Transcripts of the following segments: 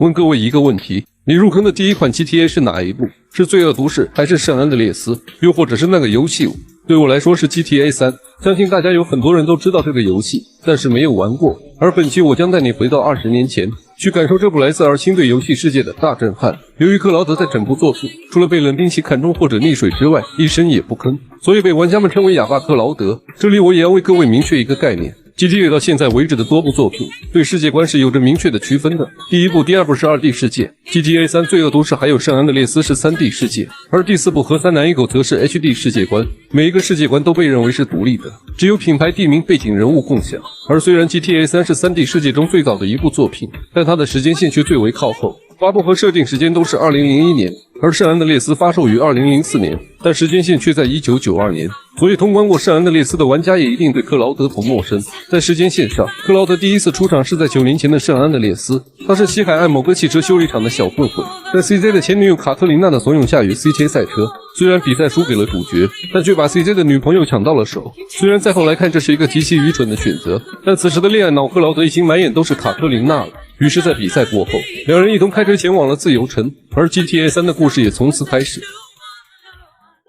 问各位一个问题：你入坑的第一款 GTA 是哪一部？是罪恶都市，还是圣安德烈斯，又或者是那个游戏？对我来说是 GTA 3，相信大家有很多人都知道这个游戏，但是没有玩过。而本期我将带你回到20年前，去感受这部来自2星对游戏世界的大震撼。由于克劳德在整部作品除了被冷兵器看中或者溺水之外，一声也不吭，所以被玩家们称为哑巴克劳德。这里我也要为各位明确一个概念。GTA 到现在为止的多部作品对世界观是有着明确的区分的。第一部、第二部是2D 世界 ，GTA 3罪恶都市还有圣安德烈斯是3D 世界，而第4部和三男一狗则是 HD 世界观。每一个世界观都被认为是独立的，只有品牌、地名、背景、人物共享。而虽然 GTA 3是3D 世界中最早的一部作品，但它的时间线却最为靠后。发布和设定时间都是2001年，而圣安德烈斯发售于2004年，但时间线却在1992年。所以通关过圣安德烈斯的玩家也一定对克劳德不陌生。在时间线上，克劳德第一次出场是在9年前的圣安德烈斯，他是西海岸某个汽车修理厂的小混混，在 CJ 的前女友卡特琳娜的怂恿下与 CJ 赛车。虽然比赛输给了主角，但却把 CJ 的女朋友抢到了手。虽然再后来看这是一个极其愚蠢的选择，但此时的恋爱脑克劳德已经满眼都是卡特琳娜了。于是，在比赛过后，两人一同开车前往了自由城，而 GTA 3的故事也从此开始。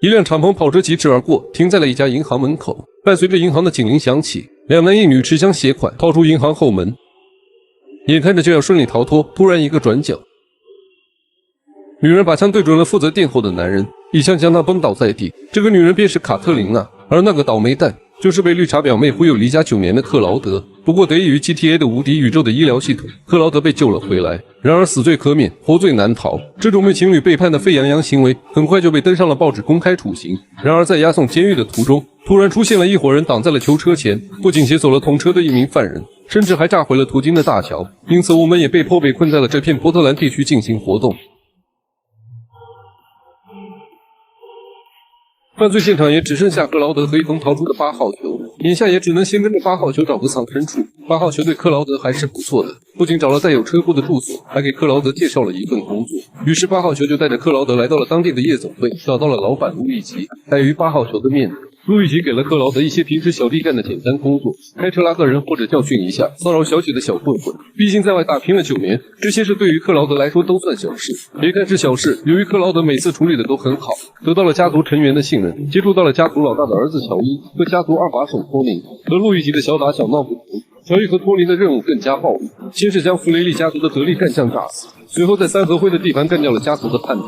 一辆敞篷跑车疾驰而过，停在了一家银行门口。伴随着银行的警铃响起，两男一女持枪携款逃出银行后门，眼看着就要顺利逃脱，突然一个转角，女人把枪对准了负责殿后的男人，一枪将他崩倒在地。这个女人便是卡特琳娜，而那个倒霉蛋就是被绿茶表妹忽悠离家9年的克劳德。不过得益于 GTA 的无敌宇宙的医疗系统，克劳德被救了回来。然而死罪可免，活罪难逃。这种被情侣背叛的沸羊羊行为很快就被登上了报纸公开处刑。然而在押送监狱的途中，突然出现了一伙人挡在了囚车前，不仅携走了同车的一名犯人，甚至还炸毁了途经的大桥。因此我们也被迫被困在了这片波特兰地区进行活动。犯罪现场也只剩下克劳德和一同逃出的8号球，眼下也只能先跟着8号球找个藏身处。8号球对克劳德还是不错的，不仅找了带有车库的住所，还给克劳德介绍了一份工作。于是8号球就带着克劳德来到了当地的夜总会，找到了老板路易吉。碍于8号球的面子，路易吉给了克劳德一些平时小弟干的简单工作，开车拉个人或者教训一下骚扰小姐的小混混。毕竟在外打拼了9年，这些事对于克劳德来说都算小事。别看是小事，由于克劳德每次处理的都很好，得到了家族成员的信任，接触到了家族老大的儿子乔伊和家族2把手托尼。和路易吉的小打小闹不同，乔伊和托尼的任务更加暴力。先是将弗雷利家族的得力干将炸死，随后在3合会的地盘干掉了家族的叛徒。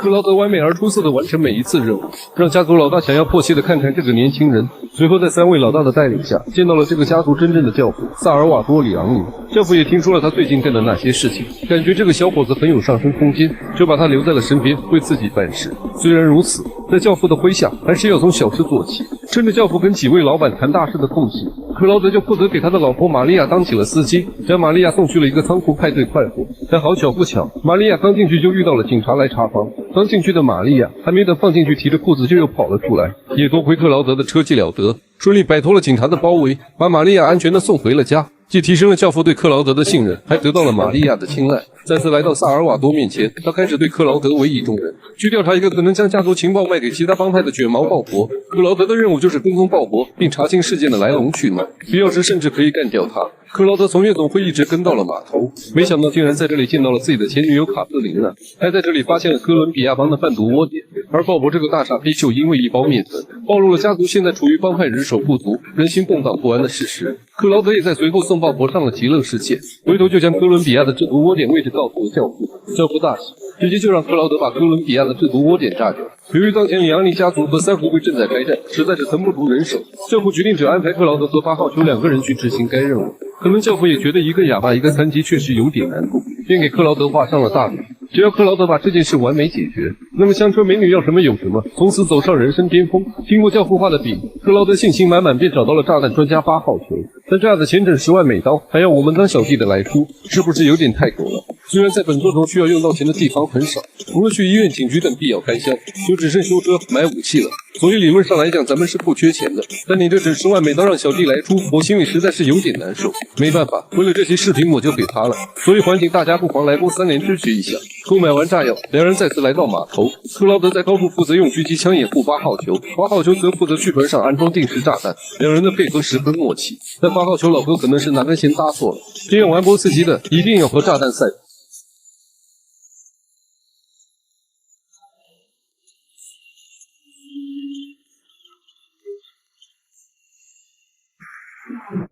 克劳德完美而出色地完成每一次任务，让家族老大想要迫切地看看这个年轻人。随后在3位老大的带领下，见到了这个家族真正的教父萨尔瓦多·里昂尼。教父也听说了他最近干的那些事情，感觉这个小伙子很有上升空间，就把他留在了身边，为自己办事。虽然如此，在教父的麾下，还是要从小事做起。趁着教父跟几位老板谈大事的空隙，克劳德就负责给他的老婆玛利亚当起了司机，将玛利亚送去了一个仓库派对快活。但好巧不巧，玛利亚刚进去就遇到了警察来查房。刚进去的玛利亚还没等放进去，提着裤子就又跑了出来，也夺回克劳德的车技了得，顺利摆脱了警察的包围，把玛利亚安全地送回了家。既提升了教父对克劳德的信任，还得到了玛利亚的青睐。再次来到萨尔瓦多面前，他开始对克劳德委以重任，去调查一个可能将家族情报卖给其他帮派的卷毛鲍勃。克劳德的任务就是跟踪鲍勃，并查清事件的来龙去脉，必要时甚至可以干掉他。克劳德从夜总会一直跟到了码头，没想到竟然在这里见到了自己的前女友卡特琳娜，还在这里发现了哥伦比亚帮的贩毒窝点。而鲍勃这个大傻逼就因为一包面粉，暴露了家族现在处于帮派人手不足、人心动荡不安的事实。克劳德也在随后送鲍勃上了极乐世界，回头就将哥伦比亚的制毒窝点位置告诉了教父。教父大喜，直接就让克劳德把哥伦比亚的制毒窝点炸掉。由于当前里昂尼家族和3合会正在开战，实在是腾不出人手，教父决定只安排克劳德和8号球2个人去执行该任务。可能教父也觉得一个哑巴一个残疾确实有点难度，便给克劳德画上了大饼。只要克劳德把这件事完美解决，那么香车美女要什么有什么，从此走上人生巅峰。经过教父画的饼，克劳德信心满满，便找到了炸弹专家8号球。但炸的前整10万美刀，还要我们当小弟的来出，是不是有点太狗了？虽然在本作中需要用到钱的地方很少，除了去医院、警局等必要开销，就只剩修车、买武器了。所以理论上来讲，咱们是不缺钱的。但你这整10万美刀让小弟来出，我心里实在是有点难受。没办法，为了这期视频我就给他了。所以还请大家不妨来波3连支持一下。购买完炸药，两人再次来到码头。克劳德在高处负责用狙击枪掩护8号球，8号球则负责剧本上安装定时炸弹。两人的配合十分默契，但8号球老哥可能是哪根弦搭错了。这样玩波刺激的，一定要和炸弹赛。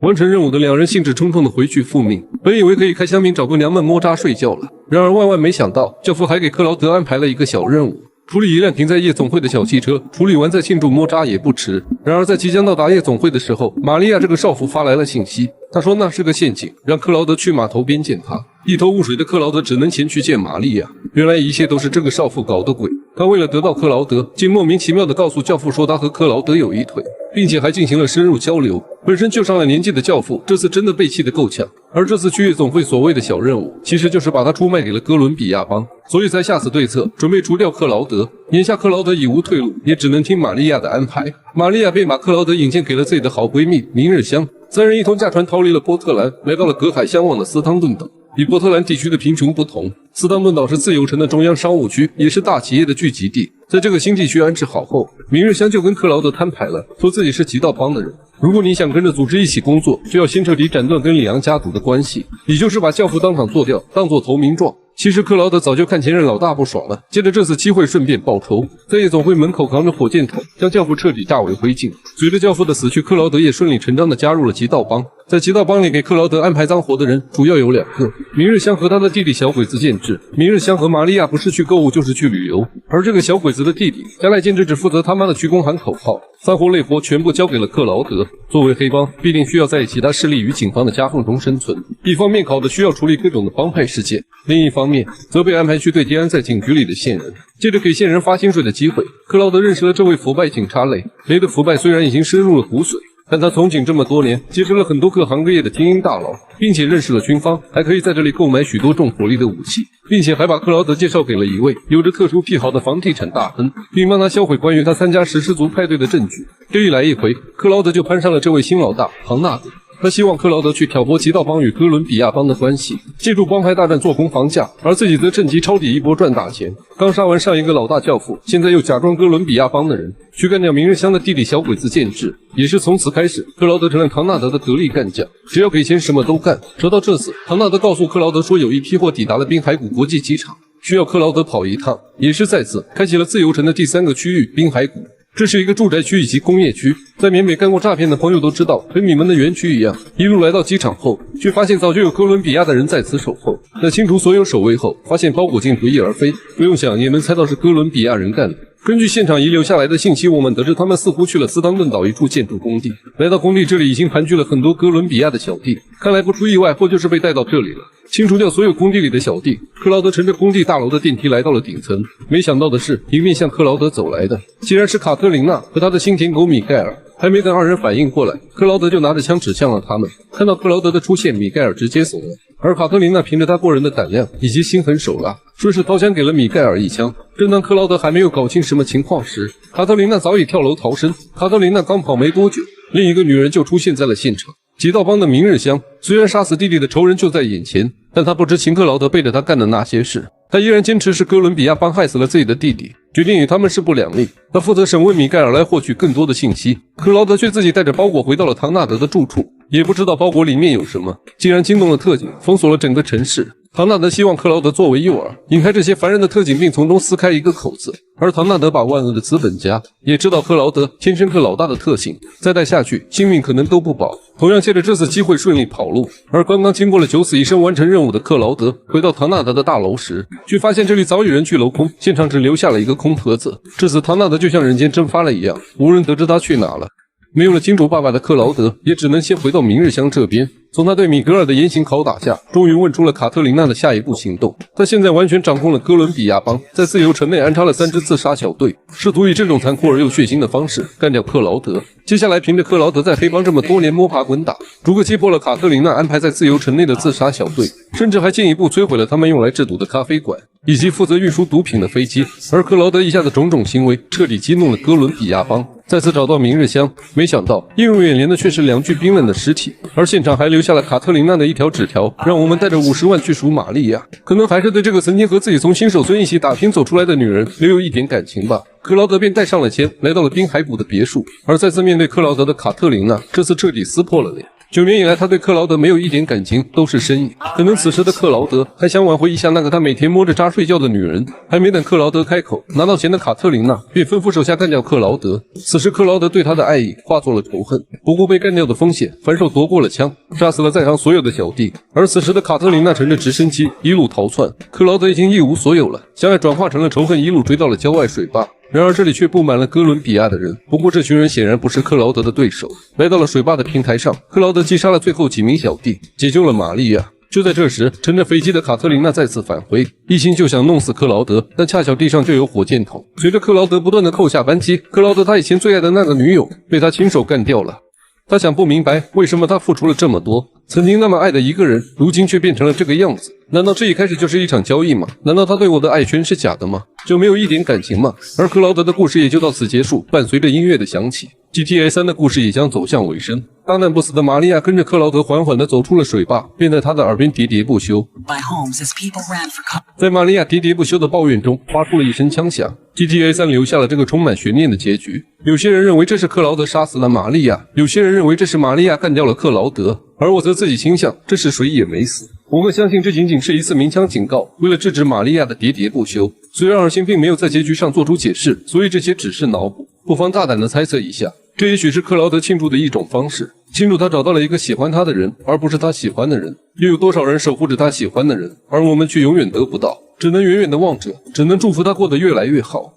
完成任务的两人兴致冲冲地回去复命，本以为可以开香槟找个娘们摸渣睡觉了，然而万万没想到，教父还给克劳德安排了一个小任务。处理一辆停在夜总会的小汽车，处理完再庆祝摸渣也不迟。然而在即将到达夜总会的时候，玛利亚这个少妇发来了信息，她说那是个陷阱，让克劳德去码头边见她。一头雾水的克劳德只能前去见玛利亚，原来一切都是这个少妇搞的鬼。他为了得到克劳德，竟莫名其妙地告诉教父说他和克劳德有一腿，并且还进行了深入交流。本身就上了年纪的教父，这次真的被气得够呛。而这次去夜总会所谓的小任务，其实就是把他出卖给了哥伦比亚帮，所以才下此对策，准备除掉克劳德。眼下克劳德已无退路，也只能听玛利亚的安排。玛利亚便把克劳德引荐给了自己的好闺蜜明日香，三人一同驾船逃离了波特兰，来到了隔海相望的斯汤顿岛。与波特兰地区的贫穷不同，斯汤顿岛是自由城的中央商务区，也是大企业的聚集地。在这个新地区安置好后，明日香就跟克劳德摊牌了，说自己是极道帮的人。如果你想跟着组织一起工作，就要先彻底斩断跟里昂家族的关系，也就是把教父当场做掉，当做投名状。其实克劳德早就看前任老大不爽了，借着这次机会顺便报仇，在夜总会门口扛着火箭筒，将教父彻底炸为灰烬。随着教父的死去，克劳德也顺理成章地加入了极道帮。在极道帮里给克劳德安排脏活的人主要有2个，明日香和他的弟弟小鬼子建制。明日香和玛利亚不是去购物就是去旅游，而这个小鬼子的弟弟加赖建制只负责他妈的鞠躬喊口号，脏活累活全部交给了克劳德。作为黑帮，必定需要在其他势力与警方的夹缝中生存，一方面考的需要处理各种的帮派事件，另一方面则被安排去对接安在警局里的线人。借着给线人发薪水的机会，克劳德认识了这位腐败警察雷的腐败虽然已经深入了骨髓，但他从警这么多年，结识了很多各行各业的精英大佬，并且认识了军方，还可以在这里购买许多重火力的武器，并且还把克劳德介绍给了一位有着特殊癖好的房地产大亨，并帮他销毁关于他参加食尸族派对的证据。这一来一回，克劳德就攀上了这位新老大唐纳德。他希望克劳德去挑拨极道帮与哥伦比亚帮的关系，借助帮派大战做空房价，而自己则趁机抄底一波赚大钱。刚杀完上一个老大教父，现在又假装哥伦比亚帮的人去干掉明日香的弟弟小鬼子建制。也是从此开始，克劳德成了唐纳德的得力干将，只要给钱什么都干。直到这次，唐纳德告诉克劳德说有一批货抵达了滨海谷国际机场，需要克劳德跑一趟，也是在此开启了自由城的第3个区域滨海谷。这是一个住宅区以及工业区，在缅北干过诈骗的朋友都知道，跟你们的园区一样。一路来到机场后，却发现早就有哥伦比亚的人在此守候。在清除所有守卫后，发现包裹竟不翼而飞，不用想也能猜到是哥伦比亚人干的。根据现场遗留下来的信息，我们得知他们似乎去了斯汤顿岛一处建筑工地。来到工地，这里已经盘踞了很多哥伦比亚的小弟，看来不出意外，货就是被带到这里了。清除掉所有工地里的小弟，克劳德乘着工地大楼的电梯来到了顶层。没想到的是，迎面向克劳德走来的竟然是卡特琳娜和他的新舔狗米盖尔。还没等二人反应过来，克劳德就拿着枪指向了他们。看到克劳德的出现，米盖尔直接怂了，而卡特琳娜凭着她过人的胆量以及心狠手辣，顺势掏枪给了米盖尔一枪。正当克劳德还没有搞清什么情况时，卡特琳娜早已跳楼逃生。卡特琳娜刚跑没多久，另一个女人就出现在了现场。极道帮的明日香虽然杀死弟弟的仇人就在眼前，但他不知情克劳德背着他干的那些事。他依然坚持是哥伦比亚帮害死了自己的弟弟，决定与他们势不两立。他负责审问米盖尔来获取更多的信息，克劳德却自己带着包裹回到了唐纳德的住处，也不知道包裹里面有什么，竟然惊动了特警，封锁了整个城市。唐纳德希望克劳德作为诱饵，引开这些烦人的特警，并从中撕开一个口子。而唐纳德把万恶的资本家也知道克劳德天生克老大的特性，再带下去性命可能都不保。同样借着这次机会顺利跑路。而刚刚经过了9死1生完成任务的克劳德回到唐纳德的大楼时，却发现这里早已人去楼空，现场只留下了一个空盒子。至此唐纳德就像人间蒸发了一样，无人得知他去哪了。没有了金主爸爸的克劳德也只能先回到明日香这边。从他对米格尔的严刑拷打下，终于问出了卡特琳娜的下一步行动。他现在完全掌控了哥伦比亚帮，在自由城内安插了3支自杀小队，试图以这种残酷而又血腥的方式干掉克劳德。接下来凭着克劳德在黑帮这么多年摸爬滚打，逐个击破了卡特琳娜安排在自由城内的自杀小队，甚至还进一步摧毁了他们用来制毒的咖啡馆以及负责运输毒品的飞机。而克劳德以下的种种行为彻底激怒了哥伦比亚帮。再次找到明日香，没想到映入眼帘的却是2具冰冷的尸体，而现场还留下了卡特琳娜的一条纸条，让我们带着50万去赎玛利亚。可能还是对这个曾经和自己从新手村一起打拼走出来的女人留有一点感情吧。克劳德便带上了钱，来到了滨海谷的别墅。而再次面对克劳德的卡特琳娜，这次彻底撕破了脸。9年以来，他对克劳德没有一点感情，都是生意。可能此时的克劳德还想挽回一下那个他每天摸着渣睡觉的女人。还没等克劳德开口，拿到钱的卡特琳娜便吩咐手下干掉克劳德。此时克劳德对他的爱意化作了仇恨，不顾被干掉的风险，反手夺过了枪，杀死了在场所有的小弟。而此时的卡特琳娜乘着直升机一路逃窜，克劳德已经一无所有了，将爱转化成了仇恨，一路追到了郊外水坝。然而这里却布满了哥伦比亚的人，不过这群人显然不是克劳德的对手。来到了水坝的平台上，克劳德击杀了最后几名小弟，解救了玛利亚。就在这时，乘着飞机的卡特琳娜再次返回，一心就想弄死克劳德，但恰巧地上就有火箭筒。随着克劳德不断的扣下扳机，克劳德他以前最爱的那个女友被他亲手干掉了。他想不明白为什么他付出了这么多，曾经那么爱的一个人，如今却变成了这个样子。难道这一开始就是一场交易吗？难道他对我的爱全是假的吗？就没有一点感情吗？而克劳德的故事也就到此结束，伴随着音乐的响起， GTA 3的故事也将走向尾声。大难不死的玛利亚跟着克劳德缓缓地走出了水坝，便在他的耳边喋喋不休。在玛利亚喋喋不休的抱怨中，发出了一声枪响。GTA 3留下了这个充满悬念的结局。有些人认为这是克劳德杀死了玛利亚，有些人认为这是玛利亚干掉了克劳德，而我则自己倾向这是谁也没死。我们相信这仅仅是一次鸣枪警告，为了制止玛利亚的喋喋不休。虽然尔星并没有在结局上做出解释，所以这些只是脑补，不妨大胆的猜测一下，这也许是克劳德庆祝的一种方式，庆祝他找到了一个喜欢他的人，而不是他喜欢的人。又有多少人守护着他喜欢的人，而我们却永远得不到，只能远远的望着，只能祝福他过得越来越好。